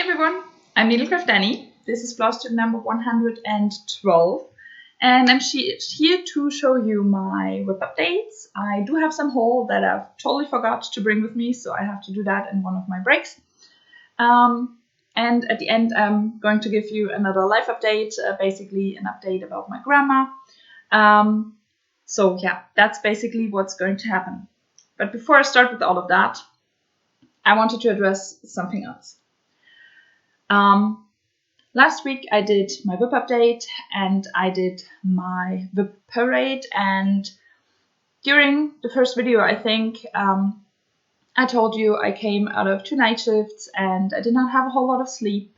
everyone, I'm Needlecraft Annie. This is Flosstube number 112, and I'm here to show you my whip updates. I do have some haul that I've totally forgot to bring with me, so I have to do that in one of my breaks. And at the end, I'm going to give you another life update, basically an update about my grandma. So yeah, that's basically what's going to happen. But before I start with all of that, I wanted to address something else. Last week I did my whip update and I did my whip parade, and during the first video I think I told you I came out of 2 night shifts and I did not have a whole lot of sleep.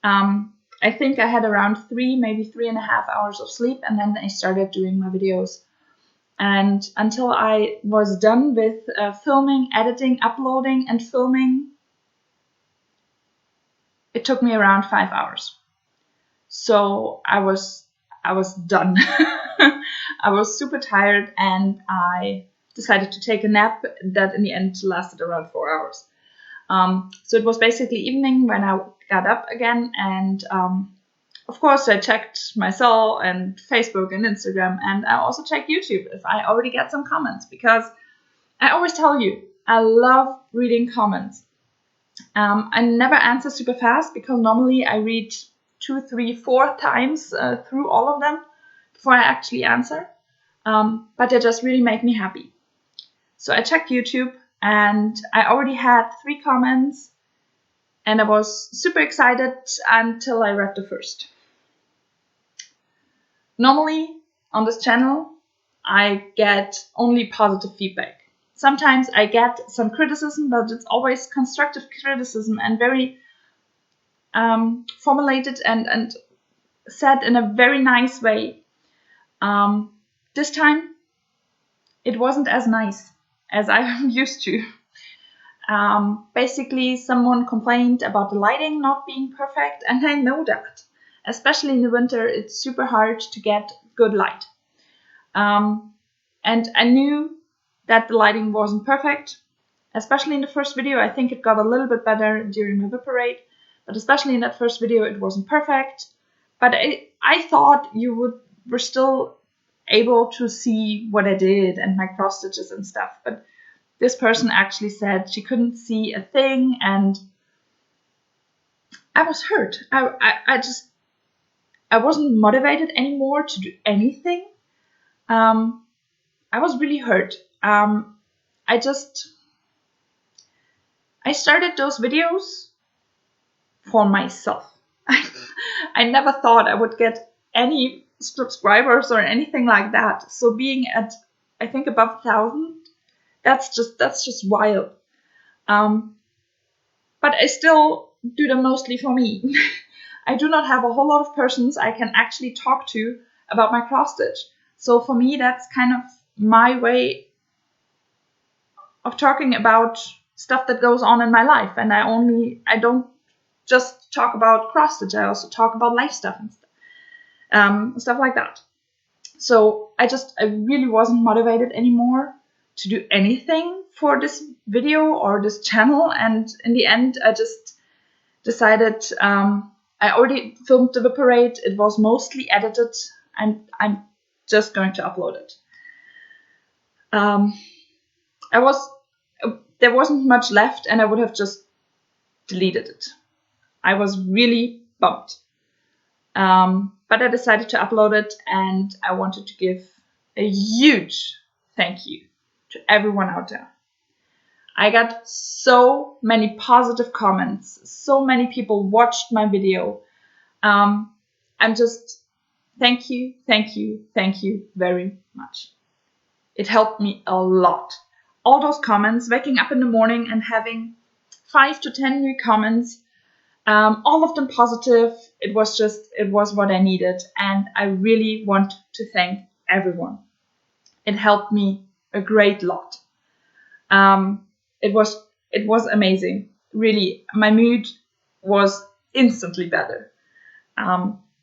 I think I had around 3, maybe 3.5 hours of sleep, and then I started doing my videos. And until I was done with filming, editing, uploading and filming, it took me around 5 hours. So I was done. I was super tired and I decided to take a nap that in the end lasted around 4 hours. So it was basically evening when I got up again, and of course I checked my cell and Facebook and Instagram, and I also checked YouTube if I already got some comments, because I always tell you, I love reading comments. I never answer super fast because normally I read 2, 3, 4 times through all of them before I actually answer. But they just really make me happy. So I checked YouTube and I already had 3 comments, and I was super excited until I read the first. Normally on this channel I get only positive feedback. Sometimes I get some criticism, but it's always constructive criticism and very formulated and said in a very nice way. This time it wasn't as nice as I'm used to. Basically someone complained about the lighting not being perfect, and I know that. Especially in the winter, it's super hard to get good light. And I knew that the lighting wasn't perfect, especially in the first video. I think it got a little bit better during my whip parade, but especially in that first video it wasn't perfect. But I thought you were still able to see what I did and my cross stitches and stuff. But this person actually said she couldn't see a thing, and I was hurt. I wasn't motivated anymore to do anything. I was really hurt. I started those videos for myself. I never thought I would get any subscribers or anything like that. So being at, I think, above 1,000, that's just wild. But I still do them mostly for me. I do not have a whole lot of persons I can actually talk to about my cross stitch. So for me, that's kind of my way of talking about stuff that goes on in my life. And I don't just talk about cross stitch, I also talk about life stuff and stuff like that. So I really wasn't motivated anymore to do anything for this video or this channel, and in the end I just decided, I already filmed the whip parade, it was mostly edited, and I'm just going to upload it. There wasn't much left and I would have just deleted it. I was really bummed. But I decided to upload it, and I wanted to give a huge thank you to everyone out there. I got so many positive comments. So many people watched my video. I'm just, thank you very much. It helped me a lot. All those comments, waking up in the morning and having 5 to 10 new comments, all of them positive. It was what I needed, and I really want to thank everyone. It helped me a great lot. It was amazing. Really, my mood was instantly better.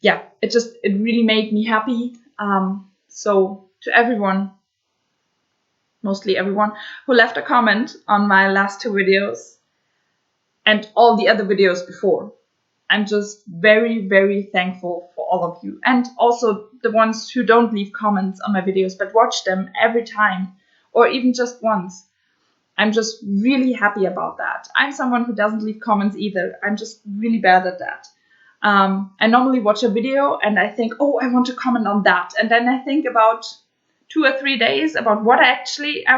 Yeah, it really made me happy. So to everyone, mostly everyone who left a comment on my last 2 videos, and all the other videos before. I'm just very, very thankful for all of you. And also the ones who don't leave comments on my videos, but watch them every time, or even just once. I'm just really happy about that. I'm someone who doesn't leave comments either. I'm just really bad at that. I normally watch a video and I think, oh, I want to comment on that. And then I think about 2 or 3 days about what I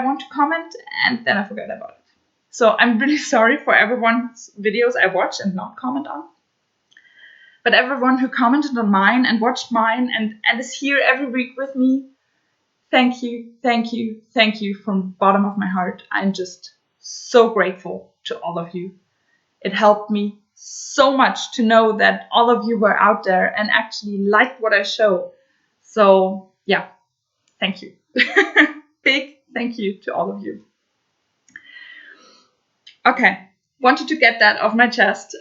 want to comment, and then I forget about it. So I'm really sorry for everyone's videos I watch and not comment on. But everyone who commented on mine and watched mine and is here every week with me, thank you, thank you, thank you from the bottom of my heart. I'm just so grateful to all of you. It helped me so much to know that all of you were out there and actually liked what I show. So yeah, thank you. Big thank you to all of you. Okay, wanted to get that off my chest.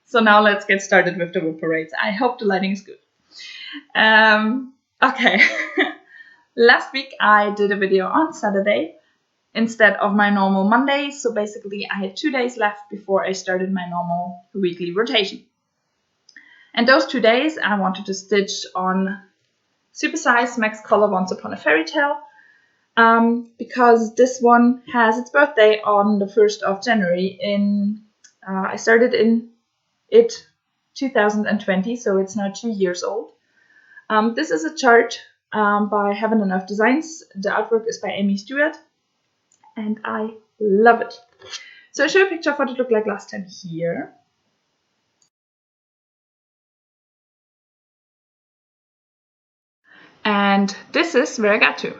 So now let's get started with the wood parades. I hope the lighting is good. Okay. Last week I did a video on Saturday instead of my normal Monday. So basically I had 2 days left before I started my normal weekly rotation. And those 2 days I wanted to stitch on Supersize Max Color Once Upon a Fairy Tale. Because this one has its birthday on the 1st of January. I started in 2020, so it's now 2 years old. This is a chart by Heaven and Earth Designs. The artwork is by Amy Stewart, and I love it. So I'll show you a picture of what it looked like last time here. And this is where I got to.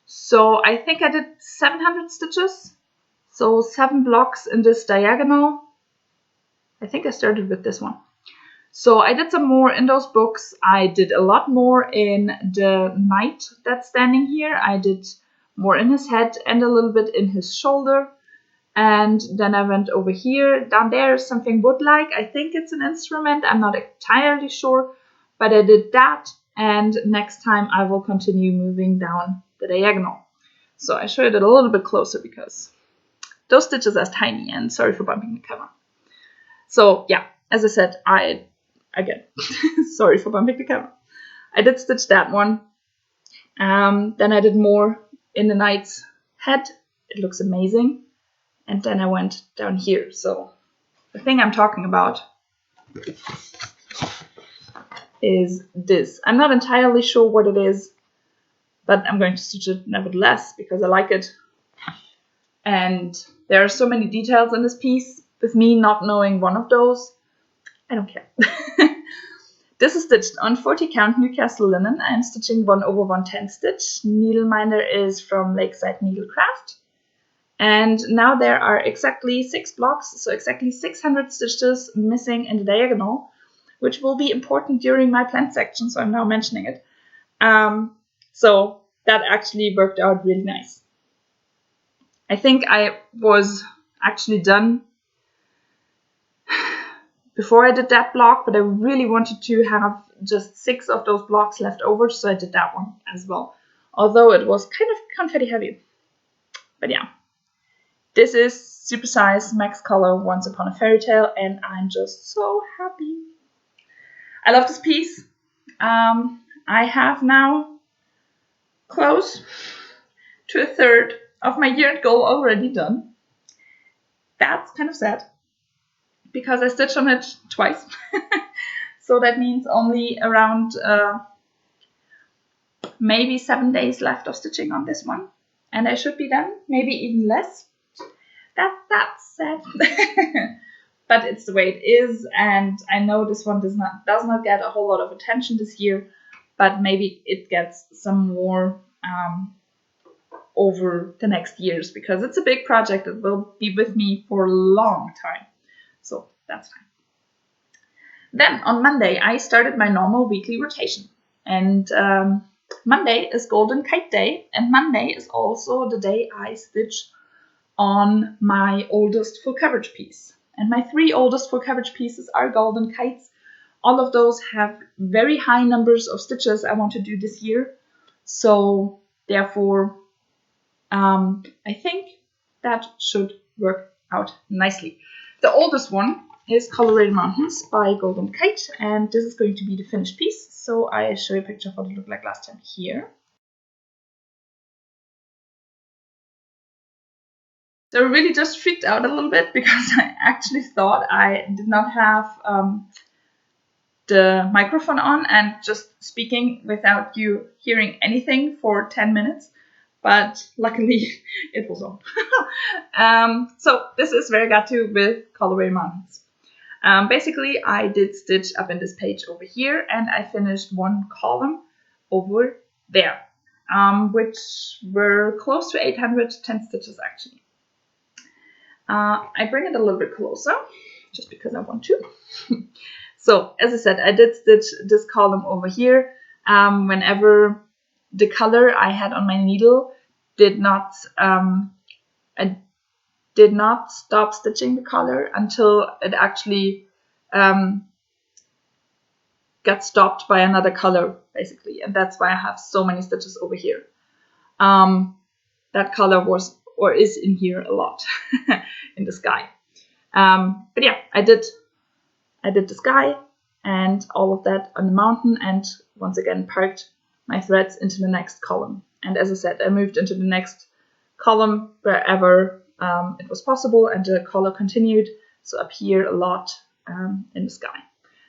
So I think I did 700 stitches, so 7 blocks in this diagonal. I think I started with this one. So I did some more in those books. I did a lot more in the knight that's standing here. I did more in his head and a little bit in his shoulder. And then I went over here. Down there is something wood-like. I think it's an instrument. I'm not entirely sure. But I did that. And next time I will continue moving down the diagonal. So I show it a little bit closer because those stitches are tiny, and sorry for bumping the camera. So yeah, as I said, again, sorry for bumping the camera. I did stitch that one. Then I did more in the knight's head. It looks amazing. And then I went down here. So the thing I'm talking about is this. I'm not entirely sure what it is, but I'm going to stitch it nevertheless because I like it. And there are so many details in this piece. With me not knowing one of those, I don't care. This is stitched on 40 count Newcastle linen. I'm stitching 1/110 stitch. Needleminder is from Lakeside Needlecraft. And now there are exactly 6 blocks, so exactly 600 stitches missing in the diagonal, which will be important during my plant section, so I'm now mentioning it. So that actually worked out really nice. I think I was actually done before I did that block, but I really wanted to have just 6 of those blocks left over, so I did that one as well. Although it was kind of confetti heavy. But yeah, this is Supersize Max Color Once Upon a Fairy Tale, and I'm just so happy. I love this piece. I have now close to a third of my year goal already done. That's kind of sad, because I stitched on it twice. So that means only around maybe 7 days left of stitching on this one. And I should be done, maybe even less. That's sad. But it's the way it is, and I know this one does not get a whole lot of attention this year, but maybe it gets some more over the next years, because it's a big project that will be with me for a long time. So that's fine. Then on Monday, I started my normal weekly rotation. And Monday is Golden Kite Day, and Monday is also the day I stitch on my oldest full coverage piece. And my 3 oldest full coverage pieces are golden kites. All of those have very high numbers of stitches I want to do this year. So therefore, I think that should work out nicely. The oldest one is Colorado Mountains by Golden Kite, and this is going to be the finished piece. So I show you a picture of what it looked like last time here. So I really just freaked out a little bit because I actually thought I did not have the microphone on and just speaking without you hearing anything for 10 minutes. But luckily it was on. So this is Variegato with Colorado Mountains. Basically, I did stitch up in this page over here, and I finished one column over there, which were close to 810 stitches actually. I bring it a little bit closer, just because I want to. So, as I said, I did stitch this column over here whenever the color I had on my needle I did not stop stitching the color until it actually got stopped by another color, basically. And that's why I have so many stitches over here. That color was or is in here a lot in the sky. But yeah, I did the sky and all of that on the mountain, and once again parked my threads into the next column. And as I said, I moved into the next column wherever it was possible, and the color continued. So up here a lot in the sky.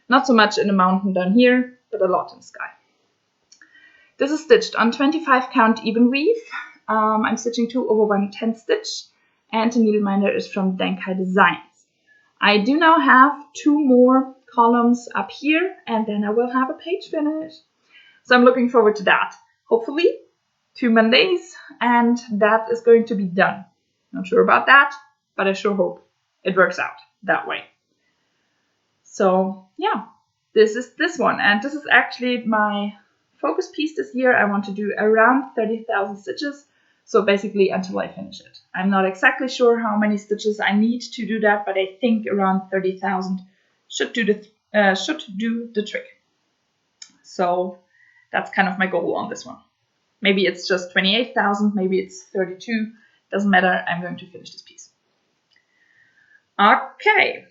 Not so much in the mountain down here, but a lot in the sky. This is stitched on 25 count even weave. I'm stitching 2 over 1/10 stitch, and the needle minder is from Denkai Designs. I do now have 2 more columns up here, and then I will have a page finished. So I'm looking forward to that. Hopefully 2 Mondays, and that is going to be done. Not sure about that, but I sure hope it works out that way. So yeah, this is this one, and this is actually my focus piece this year. I want to do around 30,000 stitches. So basically until I finish it. I'm not exactly sure how many stitches I need to do that, but I think around 30,000 should do the trick. So that's kind of my goal on this one. Maybe it's just 28,000, maybe it's 32. Doesn't matter. I'm going to finish this piece. Okay,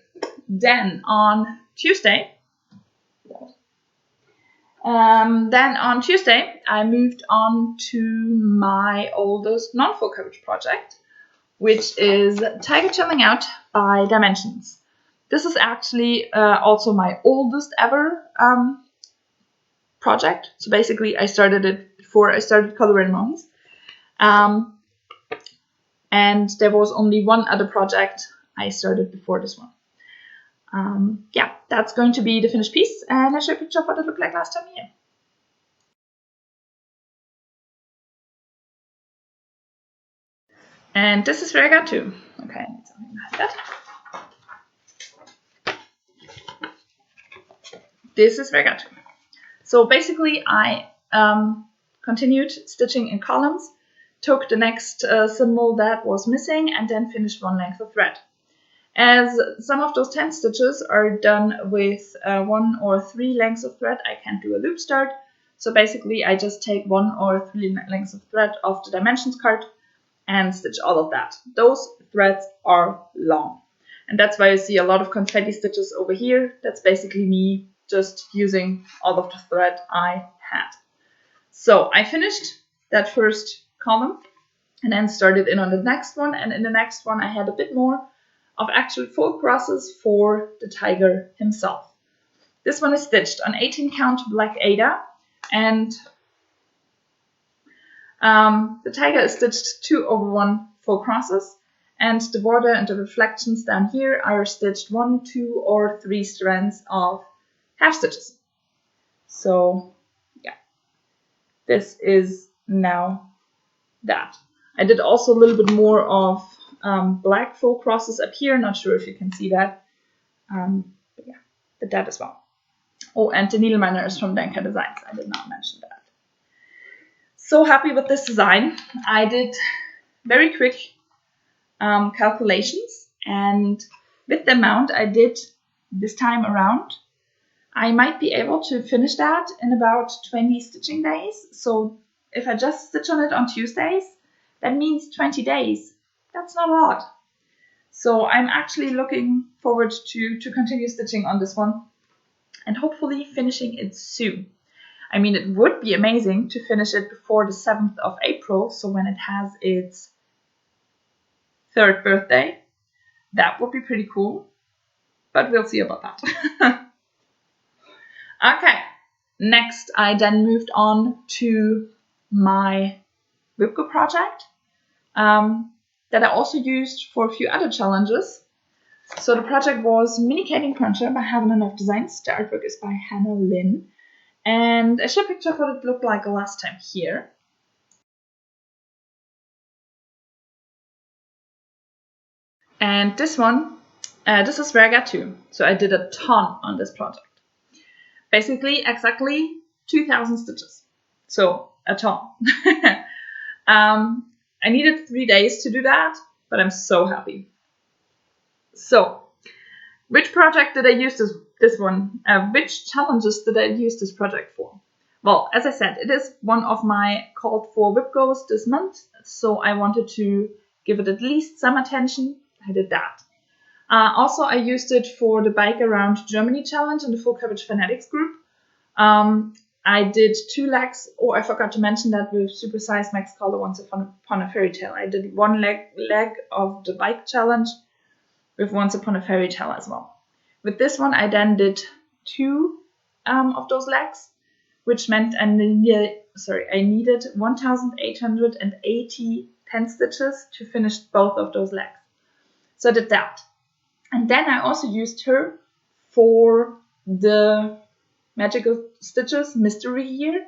then on Tuesday. I moved on to my oldest non-full coverage project, which is Tiger Chilling Out by Dimensions. This is actually also my oldest ever project. So basically I started it before I started Colorado Mountains. And there was only one other project I started before this one. Yeah, that's going to be the finished piece, and I'll show you a picture of what it looked like last time here. And this is where I got to. Okay, I need something like that. This is where I got to. So basically I continued stitching in columns, took the next symbol that was missing, and then finished one length of thread. As some of those 10 stitches are done with 1 or 3 lengths of thread, I can't do a loop start. So basically I just take 1 or 3 lengths of thread off the dimensions card and stitch all of that. Those threads are long. And that's why you see a lot of confetti stitches over here. That's basically me just using all of the thread I had. So I finished that first column and then started in on the next one. And in the next one I had a bit more of actually full crosses for the tiger himself. This one is stitched on 18 count Black Ada, and the tiger is stitched 2 over 1 full crosses, and the border and the reflections down here are stitched 1, 2, or 3 strands of half stitches. So yeah, this is now that. I did also a little bit more of black full crosses up here. Not sure if you can see that. But yeah, did that as well. Oh, and the needleminder is from Denkai Designs. I did not mention that. So happy with this design. I did very quick calculations, and with the amount I did this time around, I might be able to finish that in about 20 stitching days. So if I just stitch on it on Tuesdays, that means 20 days. That's not a lot. So I'm actually looking forward to continue stitching on this one and hopefully finishing it soon. I mean, it would be amazing to finish it before the 7th of April, so when it has its 3rd birthday. That would be pretty cool, but we'll see about that. Okay, next I then moved on to my Whipco project that I also used for a few other challenges. So the project was Mini Canon Printer by Having Enough Designs. The artwork is by Hannah Lynn. And I show a picture of what it looked like last time here. And this one, this is where I got to. So I did a ton on this project. Basically, exactly 2,000 stitches. So a ton. I needed 3 days to do that, but I'm so happy. So, which project did I use this one? Which challenges did I use this project for? Well, as I said, it is one of my called for Whipcos this month, so I wanted to give it at least some attention. I did that. Also, I used it for the Bike Around Germany challenge in the Full Coverage Fanatics group. I did 2 legs, or I forgot to mention that with Supersize Max Color Once Upon a Fairy Tale. I did 1 leg of the bike challenge with Once Upon a Fairy Tale as well. With this one, I then did 2 of those legs, which meant I needed 1,880 pen stitches to finish both of those legs. So I did that. And then I also used her for the Magical Stitches Mystery Year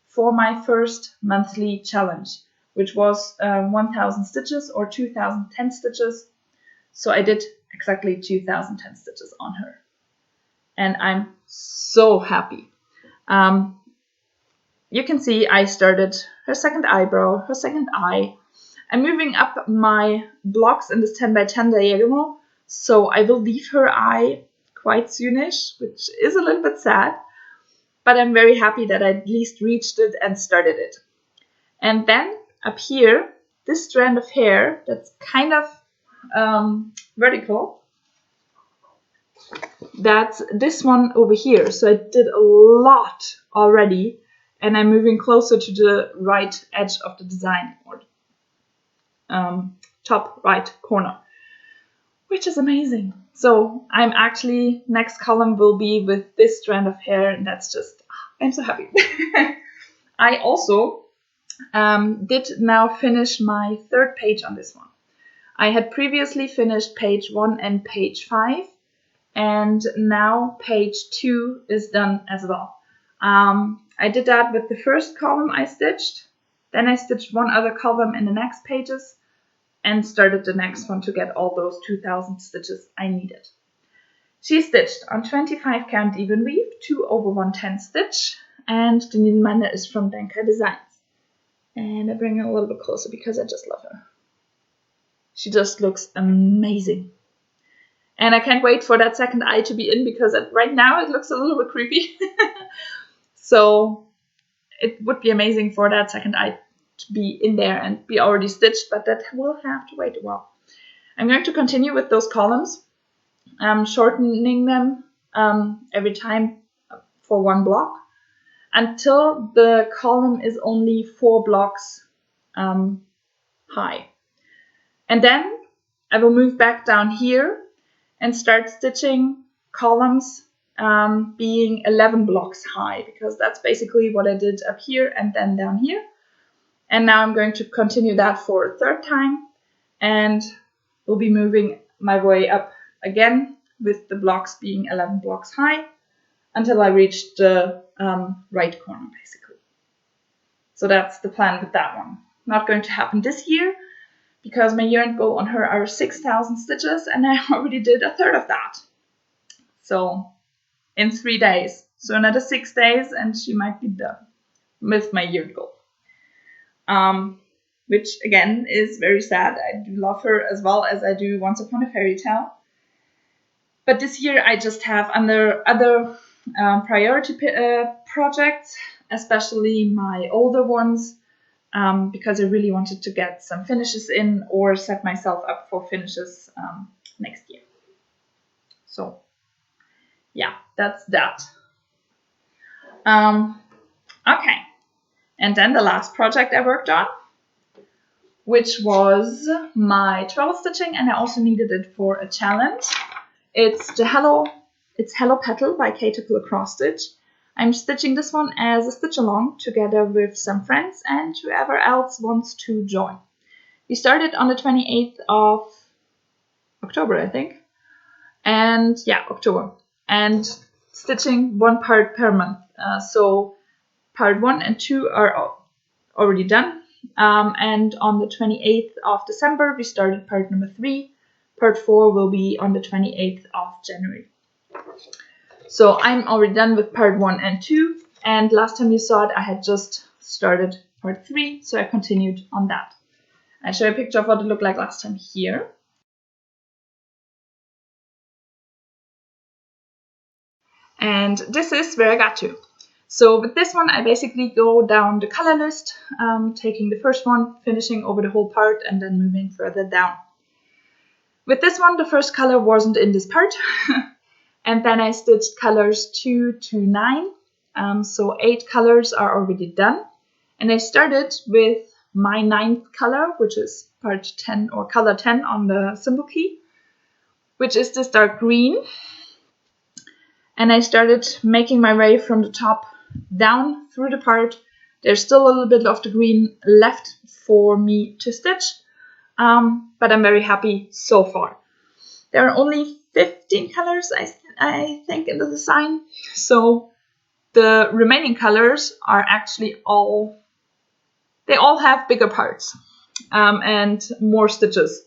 for my first monthly challenge, which was 1,000 stitches or 2,010 stitches. So I did exactly 2,010 stitches on her. And I'm so happy. You can see I started her second eyebrow, her second eye. I'm moving up my blocks in this 10 by 10 diagonal, so I will leave her eye quite soonish, which is a little bit sad, but I'm very happy that I at least reached it and started it. And then up here, this strand of hair that's kind of vertical, that's this one over here. So I did a lot already, and I'm moving closer to the right edge of the design, or top right corner, which is amazing. So I'm actually, next column will be with this strand of hair, and that's just, I'm so happy. I also did now finish my 3rd page on this one. I had previously finished page 1 and page 5, and now page 2 is done as well. I did that with the first column I stitched, then I stitched 1 other column in the next pages, and started the next one to get all those 2,000 stitches I needed. She stitched on 25 count even weave, 2 over 110 stitch, and the needleminder is from Denka Designs. And I bring her a little bit closer because I just love her. She just looks amazing. And I can't wait for that second eye to be in, because right now it looks a little bit creepy. So it would be amazing for that second eye to be in there and be already stitched, but that will have to wait a while. I'm going to continue with those columns, shortening them every time for 1 block until the column is only 4 blocks high. And then I will move back down here and start stitching columns being 11 blocks high, because that's basically what I did up here and then down here. And now I'm going to continue that for a 3rd time, and we'll be moving my way up again with the blocks being 11 blocks high until I reach the right corner, basically. So that's the plan with that one. Not going to happen this year, because my year-end goal on her are 6,000 stitches, and I already did a 1/3 of that. So in 3 days. So another 6 days, and she might be done with my year goal. Which again is very sad. I do love her as well as I do Once Upon a Fairy Tale. But this year I just have under other priority projects, especially my older ones, because I really wanted to get some finishes in or set myself up for finishes next year. So yeah, that's that. Okay, and then the last project I worked on, which was my travel stitching, and I also needed it for a challenge. It's Hello Petal by Canon cross stitch. I'm stitching this one as a stitch along together with some friends and whoever else wants to join. We started on the 28th of October, I think. And yeah, October. And stitching one part per month. So part 1 and 2 are already done. And on the 28th of December, we started part number 3. Part 4 will be on the 28th of January. So I'm already done with part 1 and 2. And last time you saw it, I had just started part 3. So I continued on that. I show you a picture of what it looked like last time here. And this is where I got to. So with this one, I basically go down the color list, taking the first one, finishing over the whole part, and then moving further down. With this one, the first color wasn't in this part. And then I stitched colors 2 to 9. So 8 colors are already done. And I started with my 9th color, which is part 10 or color 10 on the symbol key, which is this dark green. And I started making my way from the top down through the part. There's still a little bit of the green left for me to stitch, but I'm very happy so far. There are only 15 colors, I think, in the design. So the remaining colors are actually they all have bigger parts and more stitches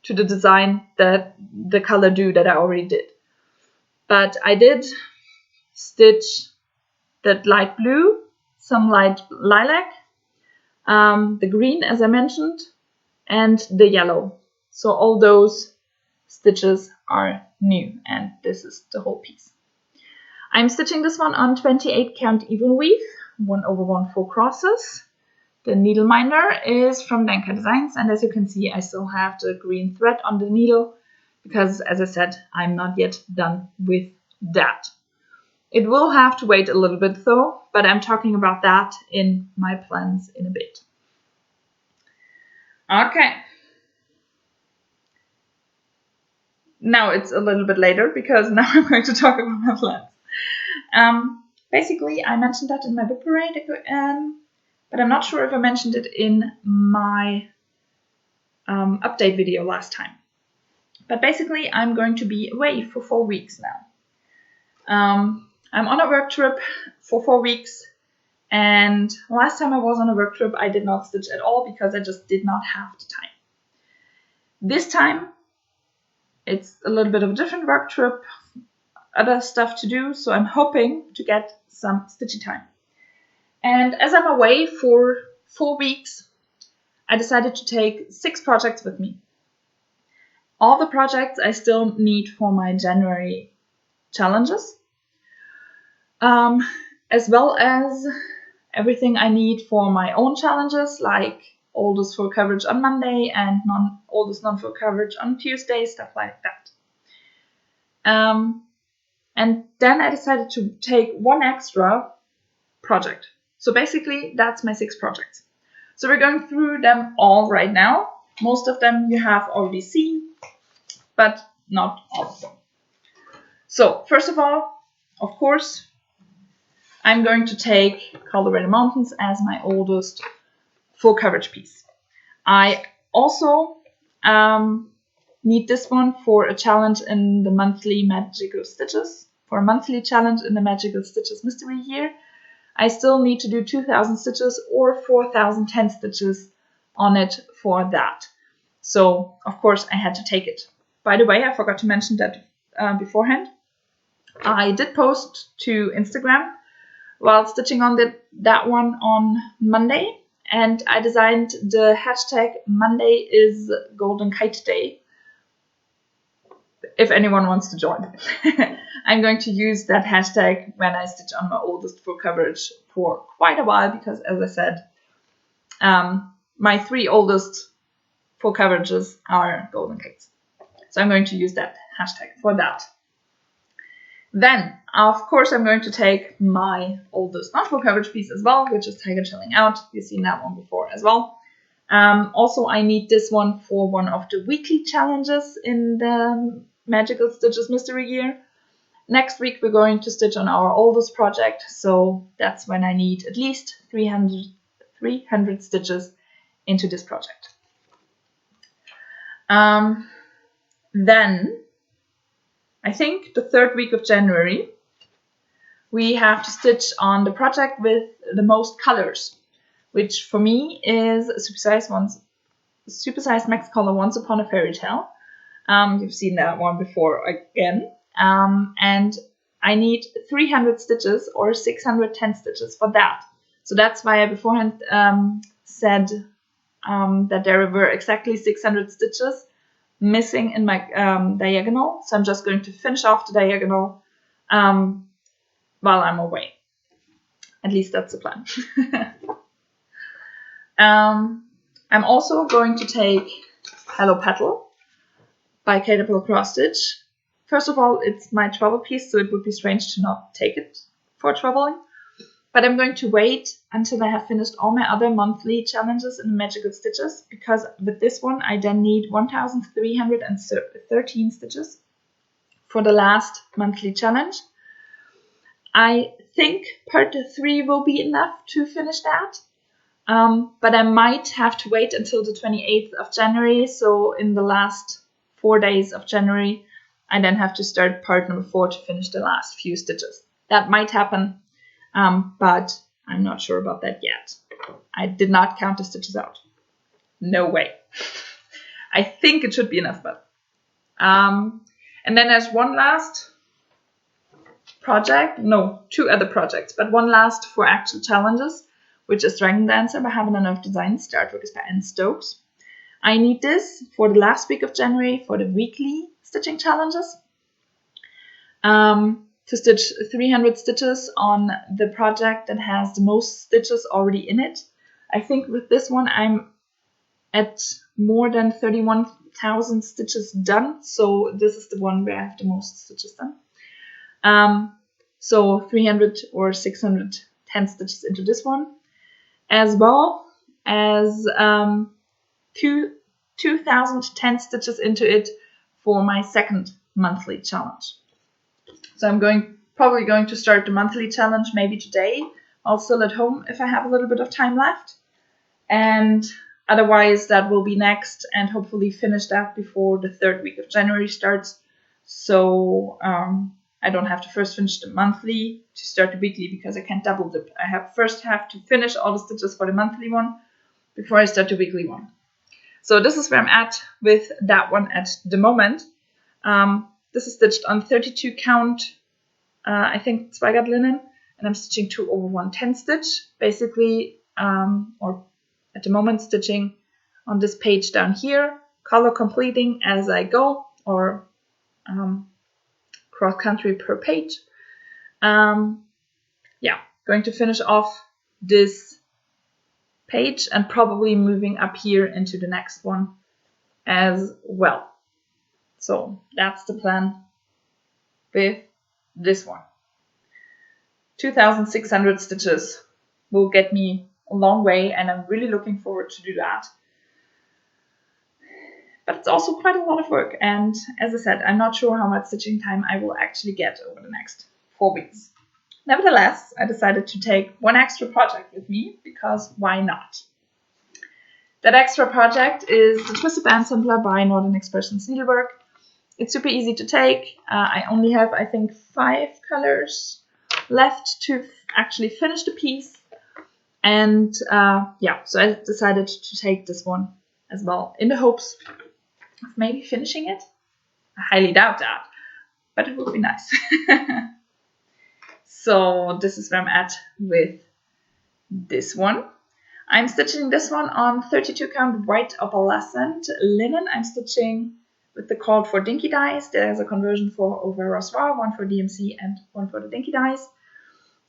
to the design that the color do that I already did. But I did stitch that light blue, some light lilac, the green, as I mentioned, and the yellow. So all those stitches are new, and this is the whole piece. I'm stitching this one on 28 count even weave, 1/1 4 crosses. The needleminder is from Denka Designs, and as you can see, I still have the green thread on the needle because, as I said, I'm not yet done with that. It will have to wait a little bit though, but I'm talking about that in my plans in a bit. Okay. Now it's a little bit later because now I'm going to talk about my plans. Basically, I mentioned that in my book parade, but I'm not sure if I mentioned it in my update video last time. But basically, I'm going to be away for 4 weeks now. I'm on a work trip for 4 weeks, and last time I was on a work trip, I did not stitch at all because I just did not have the time. This time, it's a little bit of a different work trip, other stuff to do, so I'm hoping to get some stitching time. And as I'm away for 4 weeks, I decided to take 6 projects with me. All the projects I still need for my January challenges, as well as everything I need for my own challenges, like oldest full coverage on Monday and oldest non-full coverage on Tuesday, stuff like that. And then I decided to take 1 extra project. So basically, that's my 6 projects. So we're going through them all right now. Most of them you have already seen, but not all of them. So first of all, of course, I'm going to take Colorado Mountains as my oldest full coverage piece. I also need this one for a challenge in the monthly Magical Stitches. For a monthly challenge in the Magical Stitches Mystery Year, I still need to do 2,000 stitches or 4,010 stitches on it for that. So, of course, I had to take it. By the way, I forgot to mention that beforehand. I did post to Instagram while stitching on that one on Monday, and I designed the hashtag Monday is Golden Kite Day. If anyone wants to join. I'm going to use that hashtag when I stitch on my oldest full coverage for quite a while because, as I said, my 3 oldest full coverages are golden kites. So I'm going to use that hashtag for that. Then, of course, I'm going to take my oldest non-full coverage piece as well, which is Tiger Chilling Out. You've seen that one before as well. Also, I need this one for one of the weekly challenges in the Magical Stitches Mystery Year. Next week, we're going to stitch on our oldest project, so that's when I need at least 300 stitches into this project. Then, I think the third week of January, we have to stitch on the project with the most colors, which for me is Supersize Max Color Once Upon a Fairy Tale. You've seen that one before again. And I need 300 stitches or 610 stitches for that. So that's why I beforehand said that there were exactly 600 stitches missing in my diagonal. So I'm just going to finish off the diagonal while I'm away. At least that's the plan. I'm also going to take Hello Petal by Canon Cross Stitch. First of all, it's my travel piece, so it would be strange to not take it for traveling. But I'm going to wait until I have finished all my other monthly challenges in the Magical Stitches, because with this one I then need 1,313 stitches for the last monthly challenge. I think part 3 will be enough to finish that. But I might have to wait until the 28th of January, so in the last 4 days of January, I then have to start part number 4 to finish the last few stitches. That might happen, but I'm not sure about that yet. I did not count the stitches out. No way. I think it should be enough, but... and then there's one last project, no, 2 other projects, but one last for actual challenges, which is Dragon Dancer by Heaven and Earth Designs. The artwork is by Anne Stokes. I need this for the last week of January for the weekly stitching challenges. To stitch 300 stitches on the project that has the most stitches already in it. I think with this one I'm at more than 31,000 stitches done, so this is the one where I have the most stitches done. So 300 or 610 stitches into this one, as well as 2,010 stitches into it for my second monthly challenge. So I'm probably going to start the monthly challenge maybe today. I'll still at home if I have a little bit of time left. And otherwise that will be next, and hopefully finish that before the third week of January starts. So I don't have to first finish the monthly to start the weekly, because I can't double dip. I first have to finish all the stitches for the monthly one before I start the weekly one. So this is where I'm at with that one at the moment. This is stitched on 32 count, I think Zweigart linen, and I'm stitching 2/110 stitch, basically, or at the moment stitching on this page down here, color completing as I go, or cross country per page. Yeah, going to finish off this page and probably moving up here into the next one as well. So that's the plan with this one. 2,600 stitches will get me a long way, and I'm really looking forward to do that. But it's also quite a lot of work, and as I said, I'm not sure how much stitching time I will actually get over the next 4 weeks. Nevertheless, I decided to take one extra project with me, because why not? That extra project is the Twisted Band Sampler by Northern Expressions Needlework. It's super easy to take. I only have, I think, 5 colors left to actually finish the piece. And yeah, so I decided to take this one as well, in the hopes of maybe finishing it. I highly doubt that, but it would be nice. So this is where I'm at with this one. I'm stitching this one on 32 count white opalescent linen. I'm stitching with the called for dinky dyes. There's a conversion for over Rossoir, one for DMC and one for the dinky dyes.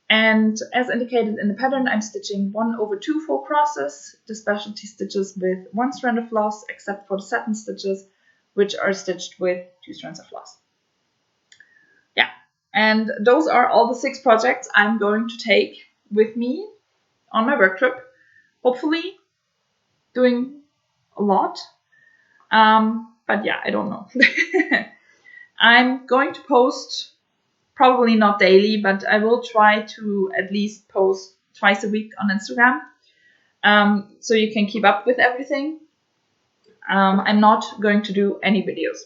And as indicated in the pattern, I'm stitching 1/2 full crosses, the specialty stitches with 1 strand of floss, except for the satin stitches, which are stitched with 2 strands of floss. Yeah, and those are all the 6 projects I'm going to take with me on my work trip. Hopefully doing a lot. But yeah, I don't know. I'm going to post, probably not daily, but I will try to at least post twice a week on Instagram, so you can keep up with everything. I'm not going to do any videos.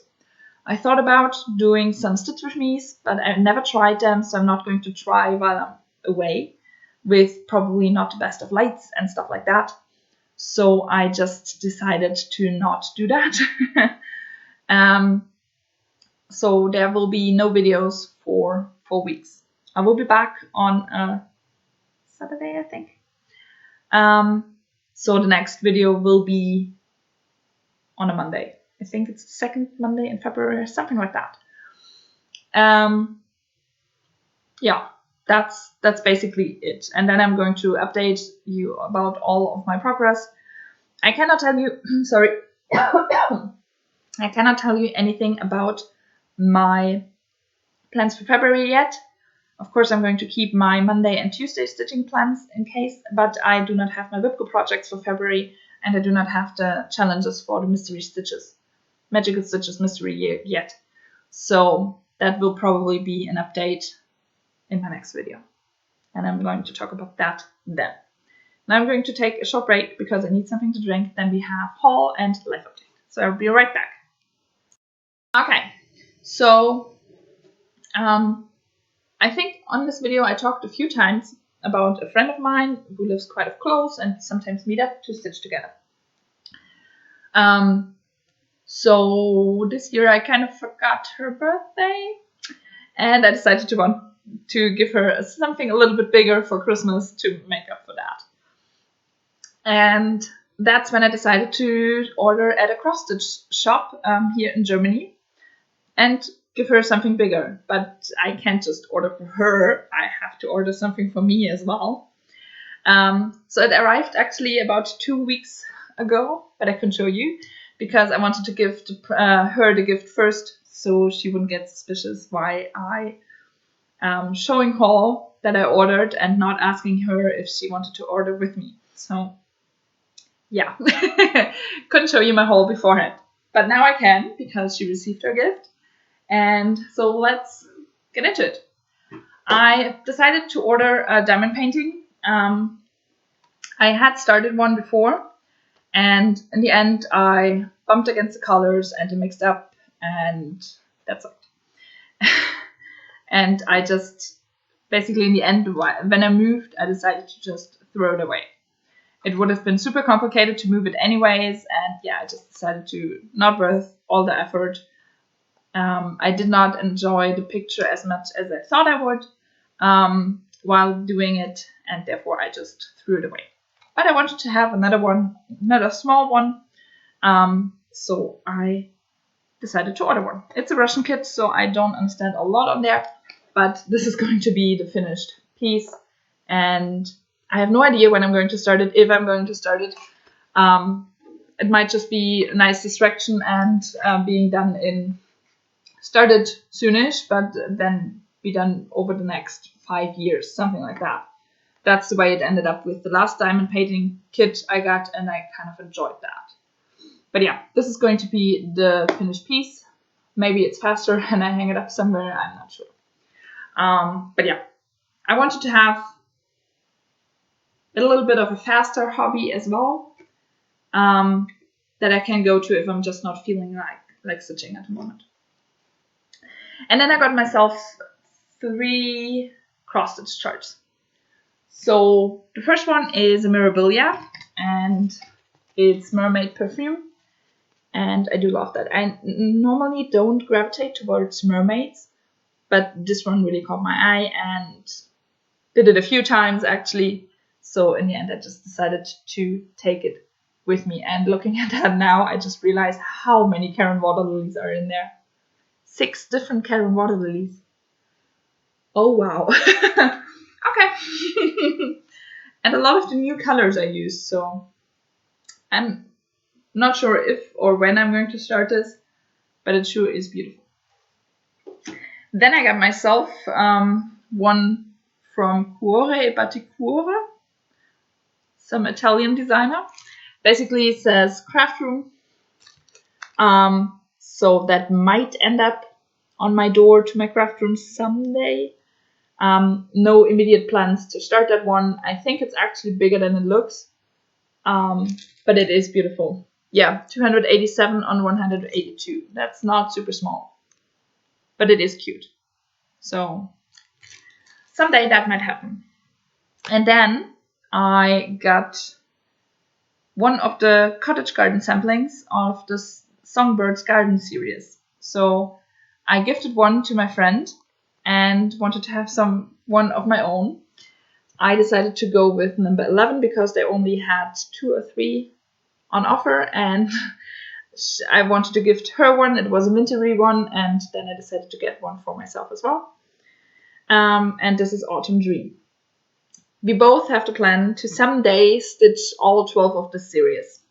I thought about doing some stitch with me's, but I've never tried them, so I'm not going to try while I'm away, with probably not the best of lights and stuff like that. So I just decided to not do that. So there will be no videos for 4 weeks. I will be back on Saturday, I think. So the next video will be on a Monday. I think it's the second Monday in February or something like that. Yeah, that's basically it. And then I'm going to update you about all of my progress. I cannot tell you, sorry, I cannot tell you anything about my plans for February yet. Of course, I'm going to keep my Monday and Tuesday stitching plans in case, but I do not have my Whipco projects for February, and I do not have the challenges for the mystery stitches, magical stitches mystery year yet. So that will probably be an update in my next video, and I'm going to talk about that then. Now I'm going to take a short break because I need something to drink. Then we have haul and life update. So I'll be right back. Okay, so I think on this video I talked a few times about a friend of mine who lives quite close and sometimes meet up to stitch together. So this year I kind of forgot her birthday, and I decided to give her something a little bit bigger for Christmas to make up for that. And that's when I decided to order at a cross stitch shop here in Germany and give her something bigger. But I can't just order for her, I have to order something for me as well. So it arrived actually about 2 weeks ago, but I couldn't show you because I wanted to give her the gift first, so she wouldn't get suspicious why I am showing her that I ordered and not asking her if she wanted to order with me. So yeah, couldn't show you my haul beforehand, but now I can because she received her gift. And so let's get into it. I decided to order a diamond painting. I had started one before, and in the end I bumped against the colors and it mixed up, and that's it. And I just, basically in the end, when I moved, I decided to just throw it away. It would have been super complicated to move it anyways, and yeah, I just decided to not worth all the effort. I did not enjoy the picture as much as I thought I would while doing it, and therefore I just threw it away. But I wanted to have another small one, so I decided to order one. It's a Russian kit, so I don't understand a lot on there, but this is going to be the finished piece, and I have no idea when I'm going to start it, if I'm going to start it. It might just be a nice distraction and being done started soonish, but then be done over the next 5 years, something like that. That's the way it ended up with the last diamond painting kit I got, and I kind of enjoyed that. But yeah, this is going to be the finished piece. Maybe it's faster and I hang it up somewhere, I'm not sure. But yeah, I wanted to have a little bit of a faster hobby as well, that I can go to if I'm just not feeling like stitching at the moment. And then I got myself 3 cross stitch charts. So the first one is a Mirabilia, and it's mermaid perfume, and I do love that. I normally don't gravitate towards mermaids, but this one really caught my eye and did it a few times actually. So in the end I just decided to take it with me, and looking at that now I just realized how many Caron water lilies are in there. 6 different Caron water lilies. Oh wow. Okay. And a lot of the new colors I use, so I'm not sure if or when I'm going to start this. but it sure is beautiful. Then I got myself one from Cuore e Baticure, some Italian designer. Basically it says craft room. So that might end up on my door to my craft room someday. No immediate plans to start that one. I think it's actually bigger than it looks. But it is beautiful. Yeah, 287 on 182. That's not super small, but it is cute. So someday that might happen. And then I got one of the cottage garden samplings of the Songbirds Garden series. So I gifted one to my friend and wanted to have one of my own. I decided to go with number 11 because they only had 2 or 3 on offer, and I wanted to gift her one. It was a wintry one, and then I decided to get one for myself as well. And this is Autumn Dream. We both have to plan to someday stitch all 12 of the series.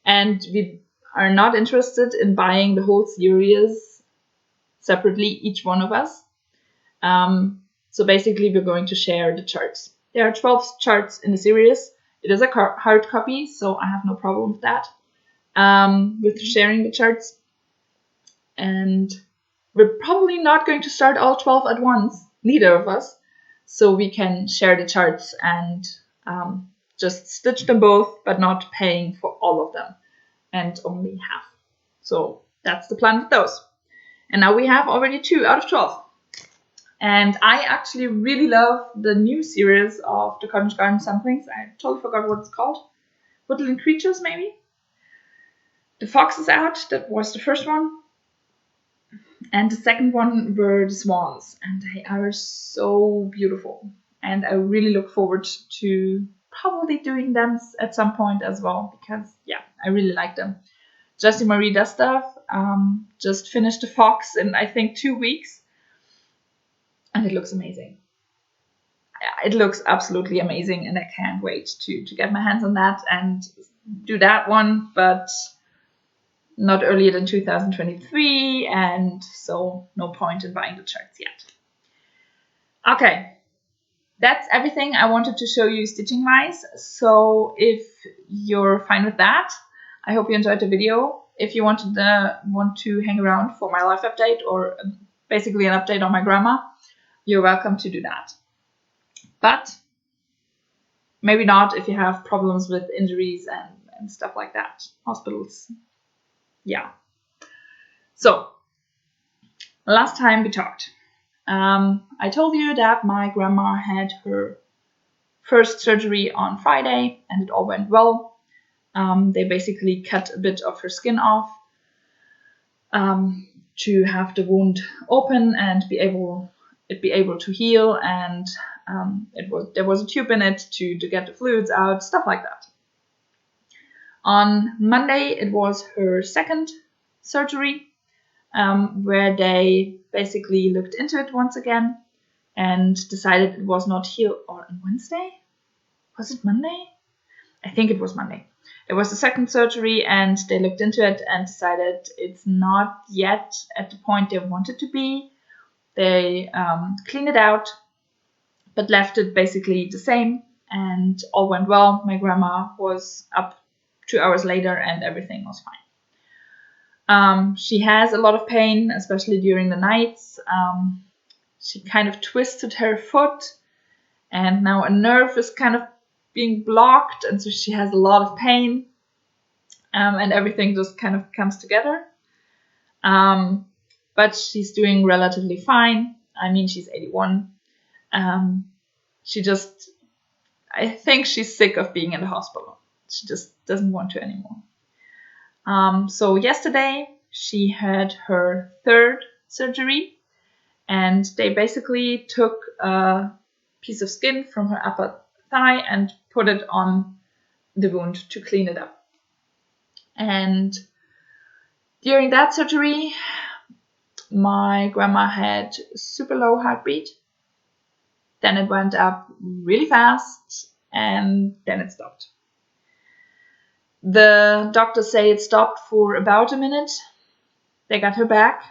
And we are not interested in buying the whole series separately, each one of us. So basically we're going to share the charts. There are 12 charts in the series. It is a hard copy, so I have no problem with that, with sharing the charts. And we're probably not going to start all 12 at once, neither of us, so we can share the charts and just stitch them both, but not paying for all of them, and only half. So that's the plan with those. And now we have already 2 out of 12. And I actually really love the new series of the Cottage Garden samplings. I totally forgot what it's called. Woodland Creatures, maybe? The Fox is out. That was the first one. And the second one were the Swans. And they are so beautiful. And I really look forward to probably doing them at some point as well. Because, yeah, I really like them. Jessie Marie does stuff. Just finished the Fox in, I think, 2 weeks. And it looks amazing. It looks absolutely amazing, and I can't wait to get my hands on that and do that one, but not earlier than 2023, and so no point in buying the charts yet. Okay, that's everything I wanted to show you stitching-wise. So if you're fine with that, I hope you enjoyed the video. If you want to hang around for my life update, or basically an update on my grandma, you're welcome to do that. But maybe not if you have problems with injuries and stuff like that. Hospitals. Yeah. So, last time we talked, I told you that my grandma had her first surgery on Friday and it all went well. They basically cut a bit of her skin off to have the wound open and be able to heal, and there was a tube in it to get the fluids out, stuff like that. On Monday it was her second surgery, where they basically looked into it once again and decided it was not healed. Or on Wednesday? Was it Monday? I think it was Monday. It was the second surgery and they looked into it and decided it's not yet at the point they wanted to be. They cleaned it out, but left it basically the same, and all went well. My grandma was up 2 hours later and everything was fine. She has a lot of pain, especially during the nights. She kind of twisted her foot, and now a nerve is kind of being blocked, and so she has a lot of pain, and everything just kind of comes together. But she's doing relatively fine. I mean, she's 81. I think she's sick of being in the hospital. She just doesn't want to anymore. So yesterday she had her third surgery, and they basically took a piece of skin from her upper thigh and put it on the wound to clean it up. And during that surgery, my grandma had super low heartbeat. Then it went up really fast, and then it stopped. The doctors say it stopped for about a minute. They got her back.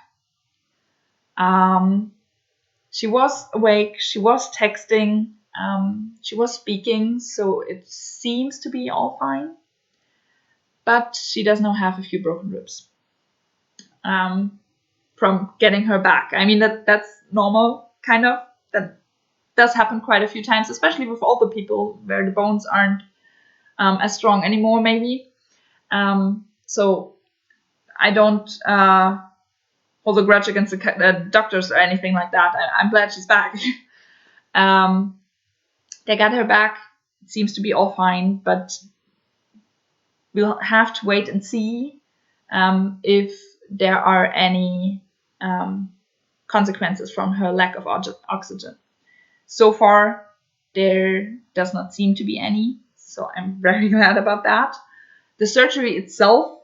She was awake, she was texting, she was speaking, so it seems to be all fine. But she does now have a few broken ribs from getting her back. I mean, that's normal, kind of. That does happen quite a few times, especially with older people where the bones aren't as strong anymore, maybe. So I don't hold a grudge against the doctors or anything like that. I'm glad she's back. They got her back. It seems to be all fine, but we'll have to wait and see if there are any consequences from her lack of oxygen. So far, there does not seem to be any, so I'm very glad about that. The surgery itself,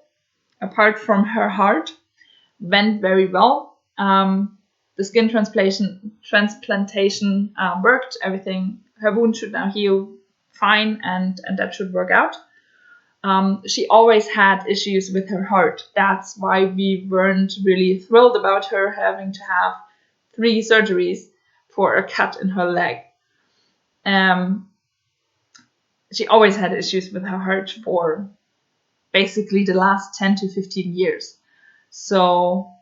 apart from her heart, went very well. The skin transplantation worked. Everything, her wound should now heal fine, and that should work out. She always had issues with her heart. That's why we weren't really thrilled about her having to have 3 surgeries for a cut in her leg. She always had issues with her heart for basically the last 10 to 15 years. So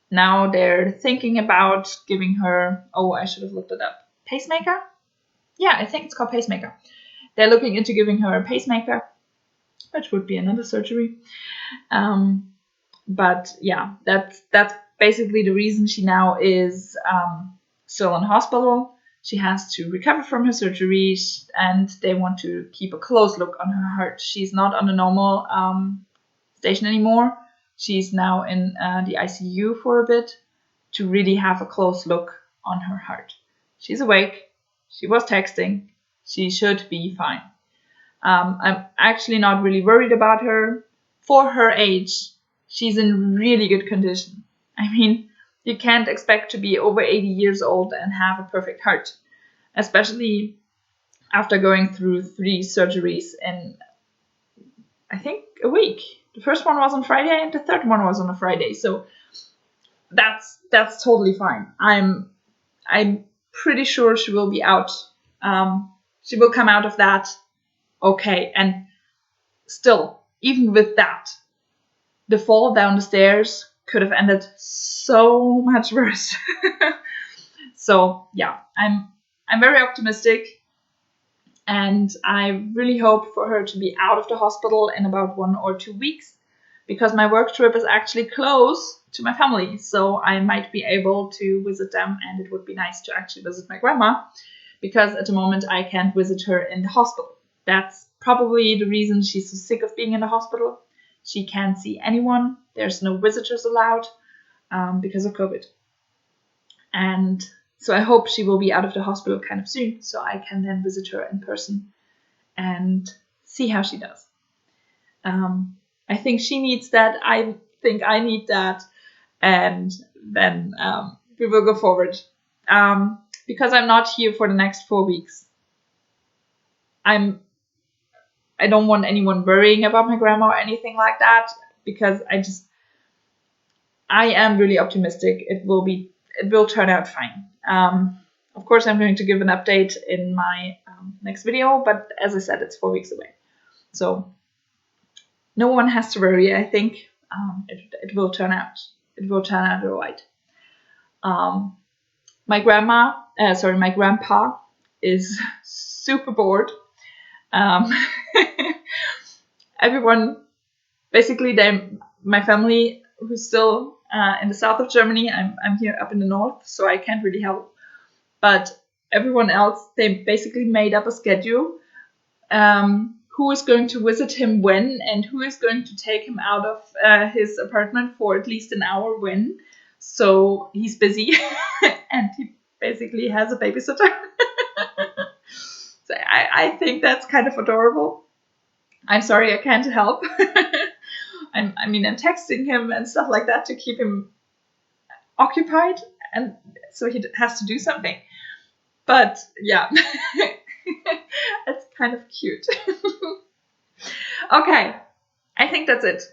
now they're thinking about giving her, I should have looked it up, pacemaker? Yeah, I think it's called pacemaker. They're looking into giving her a pacemaker, which would be another surgery. But yeah, that's basically the reason she now is still in hospital. She has to recover from her surgery, and they want to keep a close look on her heart. She's not on the normal station anymore. She's now in the ICU for a bit to really have a close look on her heart. She's awake. She was texting. She should be fine. I'm actually not really worried about her. For her age, she's in really good condition. I mean, you can't expect to be over 80 years old and have a perfect heart, especially after going through 3 surgeries in, I think, a week. The first one was on Friday and the third one was on a Friday. So that's totally fine. I'm pretty sure she will be out. She will come out of that okay. And still, even with that, the fall down the stairs could have ended so much worse. So yeah, I'm very optimistic, and I really hope for her to be out of the hospital in about 1 or 2 weeks, because my work trip is actually close to my family, so I might be able to visit them, and it would be nice to actually visit my grandma, because at the moment I can't visit her in the hospital. That's probably the reason she's so sick of being in the hospital. She can't see anyone. There's no visitors allowed because of COVID. And so I hope she will be out of the hospital kind of soon, so I can then visit her in person and see how she does. I think she needs that. I think I need that. And then we will go forward. Because I'm not here for the next 4 weeks. I don't want anyone worrying about my grandma or anything like that, because I am really optimistic. It will turn out fine. Of course, I'm going to give an update in my next video, but as I said, it's 4 weeks away. So no one has to worry. I think it will turn out. It will turn out all right. My grandpa is super bored. Everyone, basically, my family who's still in the south of Germany. I'm here up in the north, so I can't really help. But everyone else, they basically made up a schedule. Who is going to visit him when, and who is going to take him out of his apartment for at least an hour when. So he's busy, and he basically has a babysitter. So I think that's kind of adorable. I'm sorry, I can't help. I'm texting him and stuff like that to keep him occupied, and so he has to do something. But yeah, it's kind of cute. Okay, I think that's it.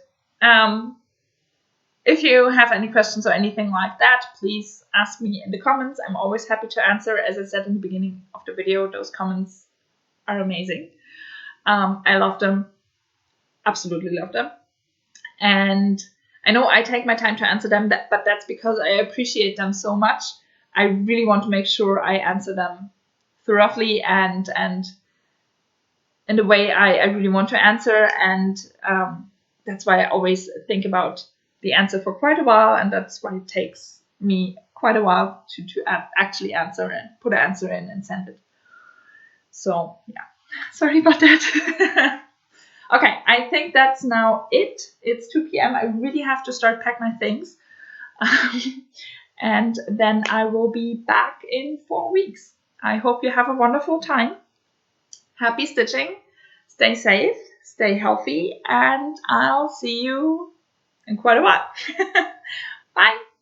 If you have any questions or anything like that, please ask me in the comments. I'm always happy to answer. As I said in the beginning of the video, those comments are amazing. I love them, absolutely love them. And I know I take my time to answer them, but that's because I appreciate them so much. I really want to make sure I answer them thoroughly and in the way I really want to answer. And that's why I always think about the answer for quite a while, and that's why it takes me quite a while to actually answer and put an answer in and send it. So yeah, sorry about that. Okay, I think that's now it. It's 2 p.m. I really have to start pack my things. And then I will be back in 4 weeks. I hope you have a wonderful time. Happy stitching. Stay safe, stay healthy, and I'll see you in quite a while. Bye.